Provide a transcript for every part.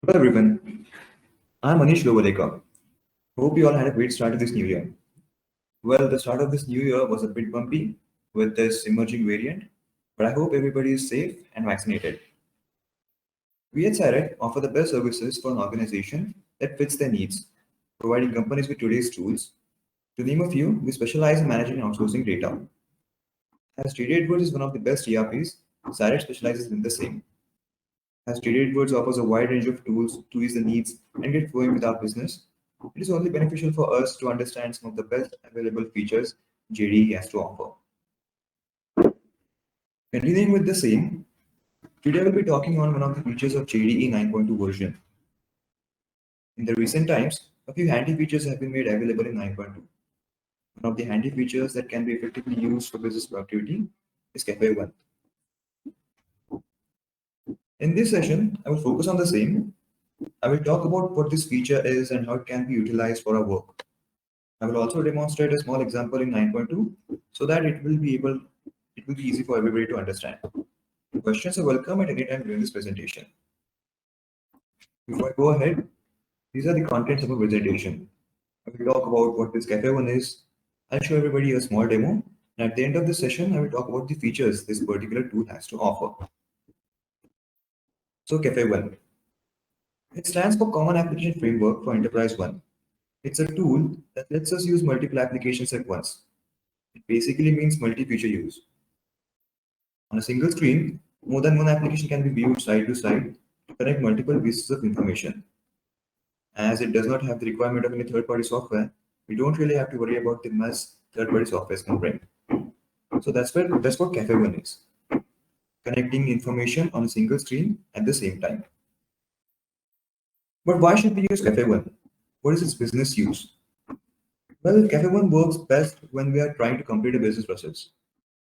Hello everyone, I'm Manish Lovalekar. Hope you all had a great start to this new year. Well, the start of this new year was a bit bumpy with this emerging variant, but I hope everybody is safe and vaccinated. We at Cyret offer the best services for an organization that fits their needs, providing companies with today's tools. To name a few, we specialize in managing and outsourcing data. As JD Edwards is one of the best ERPs, Cyret specializes in the same. As JD Edwards offers a wide range of tools to ease the needs and get flowing with our business, it is only beneficial for us to understand some of the best available features JD has to offer. Continuing with the same, today we'll be talking on one of the features of JDE 9.2 version. In the recent times, a few handy features have been made available in 9.2. One of the handy features that can be effectively used for business productivity is Café One. In this session, I will focus on the same. I will talk about what this feature is and how it can be utilized for our work. I will also demonstrate a small example in 9.2 so that it will be easy for everybody to understand. Questions are welcome at any time during this presentation. Before I go ahead, these are the contents of a presentation. I will talk about what this Café One is. I'll show everybody a small demo. And at the end of the session, I will talk about the features this particular tool has to offer. So Café One. It stands for Common Application Framework for Enterprise One. It's a tool that lets us use multiple applications at once. It basically means multi-feature use. On a single screen, more than one application can be viewed side to side to connect multiple pieces of information. As it does not have the requirement of any third-party software, we don't really have to worry about the mess third-party software can bring. So that's what Café One is. Connecting information on a single screen at the same time. But why should we use Café One? What is its business use? Well, Café One works best when we are trying to complete a business process.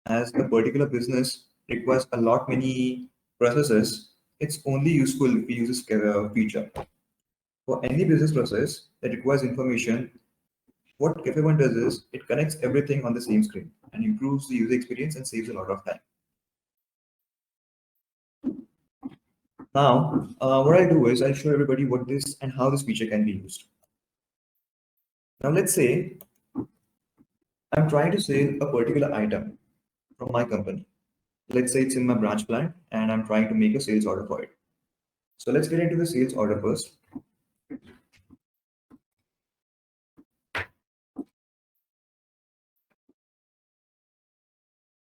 As a particular business requires a lot many processes, it's only useful if we use this feature. For any business process that requires information, what Café One does is it connects everything on the same screen and improves the user experience and saves a lot of time. Now, what I'll do is I'll show everybody what this and how this feature can be used. Now, let's say I'm trying to sell a particular item from my company. Let's say it's in my branch plant and I'm trying to make a sales order for it. So let's get into the sales order first.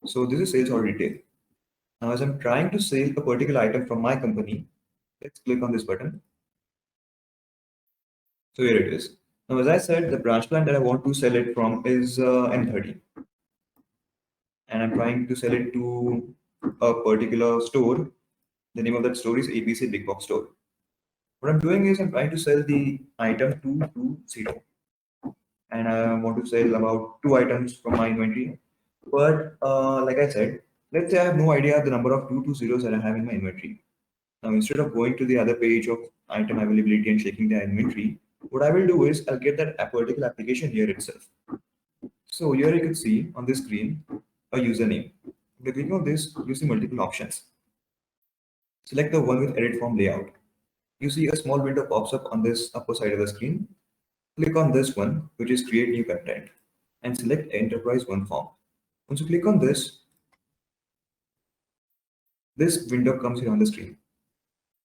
So this is sales order detail. Now, as I'm trying to sell a particular item from my company, let's click on this button. So here it is. Now, as I said, the branch plant that I want to sell it from is M30. And I'm trying to sell it to a particular store. The name of that store is ABC Big Box Store. What I'm doing is I'm trying to sell the item 220. And I want to sell about 2 items from my inventory. But like I said, let's say I have no idea the number of 220s that I have in my inventory. Now, instead of going to the other page of item availability and checking the inventory, what I will do is I'll get that particular application here itself. So here you can see on this screen a username. By clicking on this, you see multiple options. Select the one with edit form layout. You see a small window pops up on this upper side of the screen. Click on this one, which is create new content, and select enterprise one form. Once you click on this window comes here on the screen.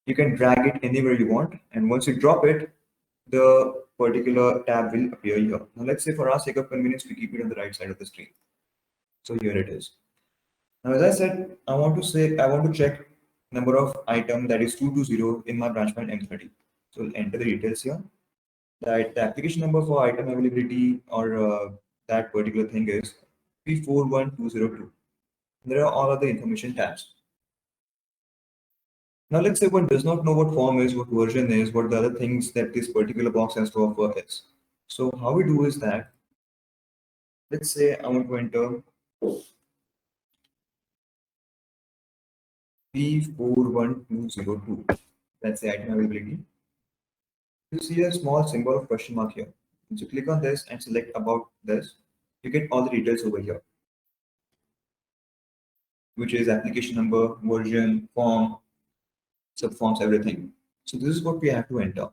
You can drag it anywhere you want, and once you drop it, the particular tab will appear here. Now let's say for our sake of convenience, we keep it on the right side of the screen. So here it is. Now, as I said, I want to check number of item that is 220 in my branch plant M30. So I'll enter the details here. That the application number for item availability or that particular thing is P41202. There are all other information tabs. Now let's say one does not know what form is, what version is, what the other things that this particular box has to offer is. So how we do is that, let's say I want to enter P41202. That's the item availability. You see a small symbol of question mark here. Once you click on this and select about this, you get all the details over here, which is application number, version, form, subforms, everything. So this is what we have to enter.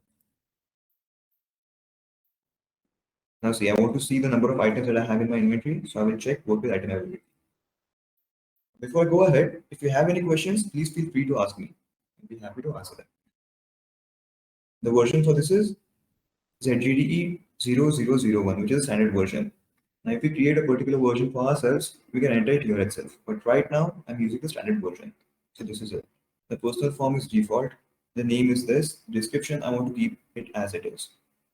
Now see, I want to see the number of items that I have in my inventory. So I will check work with item availability. Before I go ahead, if you have any questions, please feel free to ask me. I'll be happy to answer them. The version for this is ZGDE0001, which is a standard version. Now, if we create a particular version for ourselves, we can enter it here itself. But right now, I'm using the standard version. So this is it. The personal form is default. The name is this. Description, I want to keep it as it is.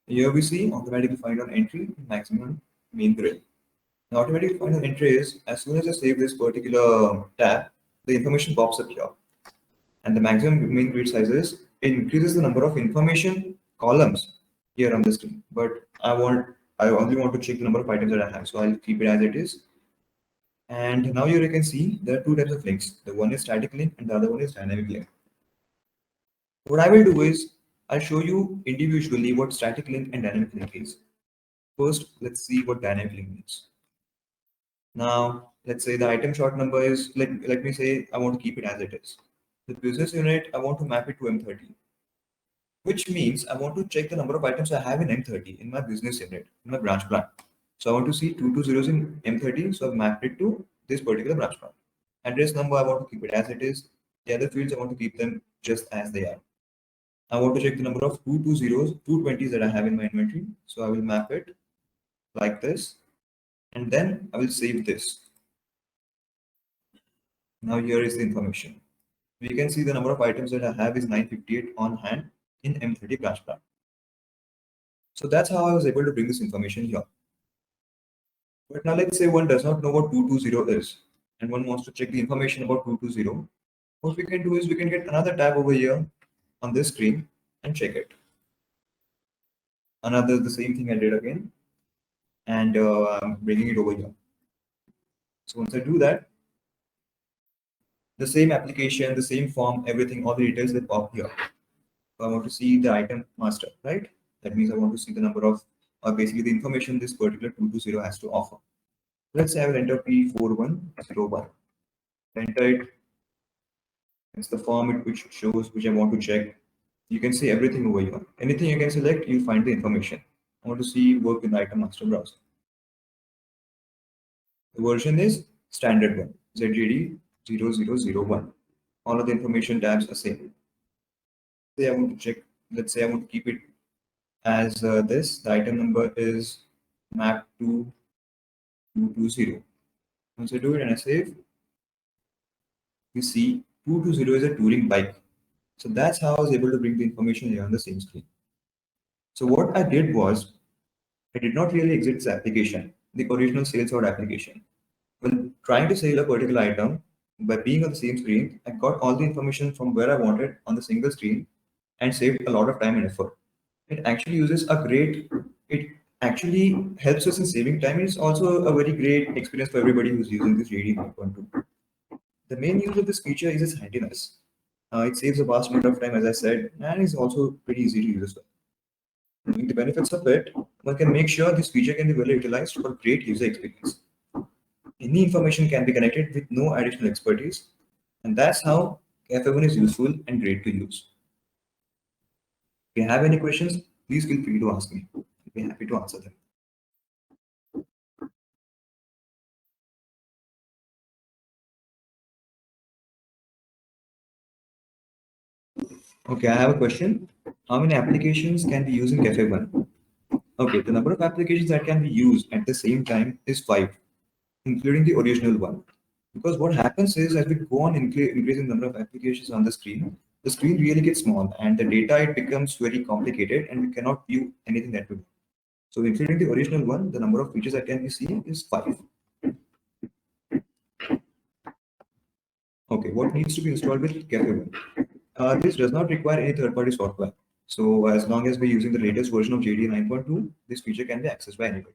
Here we see automatically find on entry, maximum main grid. Now, automatically find on entry is as soon as I save this particular tab, the information pops up here. And the maximum main grid sizes increases the number of information columns here on the screen. But I only want to check the number of items that I have, so I'll keep it as it is. And now here you can see there are two types of links. The one is static link and the other one is dynamic link. What I will do is I'll show you individually what static link and dynamic link is. First, let's see what dynamic link means. Now, let's say the item short number is, let me say I want to keep it as it is. The business unit, I want to map it to M30, which means I want to check the number of items I have in M30 in my business unit, in my branch plan. So I want to see 220 in M30, so I've mapped it to this particular branch plan. Address number, I want to keep it as it is. The other fields, I want to keep them just as they are. I want to check the number of 220s, 220s that I have in my inventory. So I will map it like this, and then I will save this. Now here is the information. We can see the number of items that I have is 958 on hand in M30 branch plan. So that's how I was able to bring this information here. But now let's say one does not know what 220 is and one wants to check the information about 220. What we can do is we can get another tab over here on this screen and check it. Another, the same thing I did again, and I'm bringing it over here. So once I do that, the same application, the same form, everything, all the details that pop here. So I want to see the item master, right? That means I want to see the number of, basically the information this particular 220 has to offer. Let's say I will enter P4101. Enter it. It's the form which shows which I want to check. You can see everything over here. Anything you can select, you'll find the information. I want to see work with the item master browser. The version is standard one, ZGD0001. All of the information tabs are same. Say I want to check, let's say I want to keep it as this. The item number is mapped to 220. Once I do it and I save, you see 220 is a touring bike. So that's how I was able to bring the information here on the same screen. So what I did was, I did not really exit this application, the original sales order application. When trying to sell a particular item, by being on the same screen, I got all the information from where I wanted on the single screen and saved a lot of time and effort. It actually uses a great, it actually helps us in saving time. It's also a very great experience for everybody who's using this JD 5.2. The main use of this feature is its handiness. It saves a vast amount of time, as I said, and is also pretty easy to use as well. Knowing the benefits of it, one can make sure this feature can be well utilized for great user experience. Any information can be connected with no additional expertise, and that's how Café One is useful and great to use. If you have any questions, please feel free to ask me. I'll be happy to answer them. Okay, I have a question. How many applications can be used in Café One? Okay, the number of applications that can be used at the same time is 5, including the original one. Because what happens is as we go on increasing the number of applications on the screen really gets small and the data it becomes very complicated and we cannot view anything that we do. So including the original one, the number of features that can be seen is 5. Okay, what needs to be installed with Café One? This does not require any third-party software. So as long as we're using the latest version of JD 9.2, this feature can be accessed by anybody.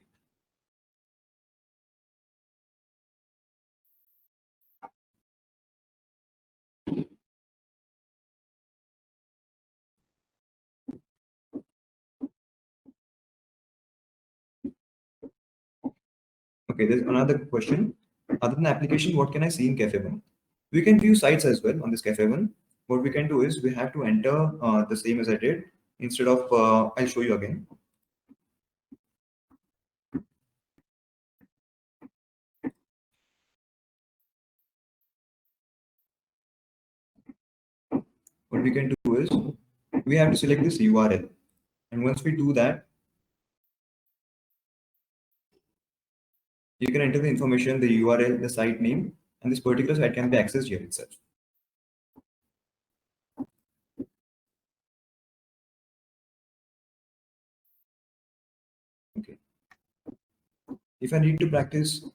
Okay, there's another question. Other than application, what can I see in Café One? We can view sites as well on this Café One. what we can do is we have to enter the same as I did. Instead of, I'll show you again. What we can do is we have to select this URL. And once we do that, you can enter the information, the URL, the site name, and this particular site can be accessed here itself. Okay. If I need to practice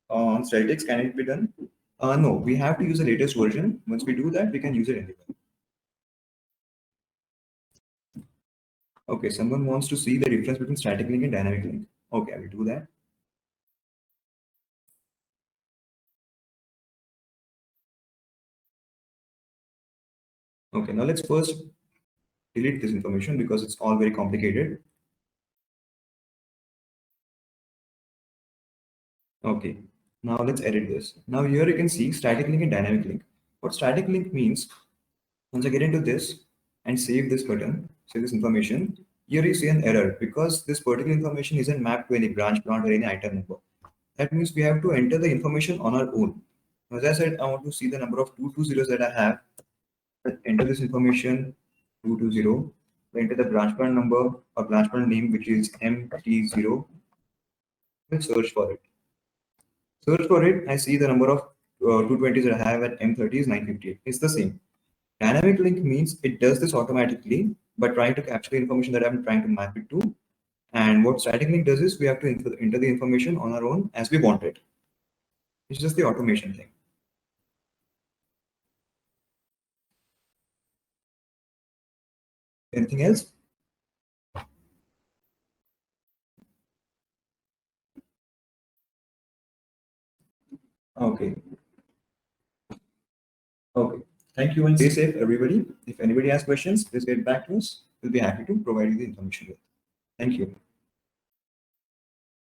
on statistics, can it be done? No, we have to use the latest version. Once we do that, we can use it anywhere. Okay, someone wants to see the difference between static link and dynamic link. Okay, I will do that. Okay, now let's first delete this information because it's all very complicated. Okay, now let's edit this. Now here you can see static link and dynamic link. What static link means, once I get into this and save this button, save this information, here you see an error because this particular information isn't mapped to any branch, plant, or any item number. That means we have to enter the information on our own. As I said, I want to see the number of 220s that I have. Enter this information 220. Enter the branch plant number or branch plant name, which is MT0. Let's search for it. Search for it. I see the number of 220s that I have at M30 is 958. It's the same. Dynamic link means it does this automatically by trying to capture the information that I'm trying to map it to. And what static link does is we have to enter the information on our own as we want it. It's just the automation thing. Anything else? Okay. Okay. Thank you and stay safe, everybody. If anybody has questions, please get back to us. We'll be happy to provide you the information with. Thank you.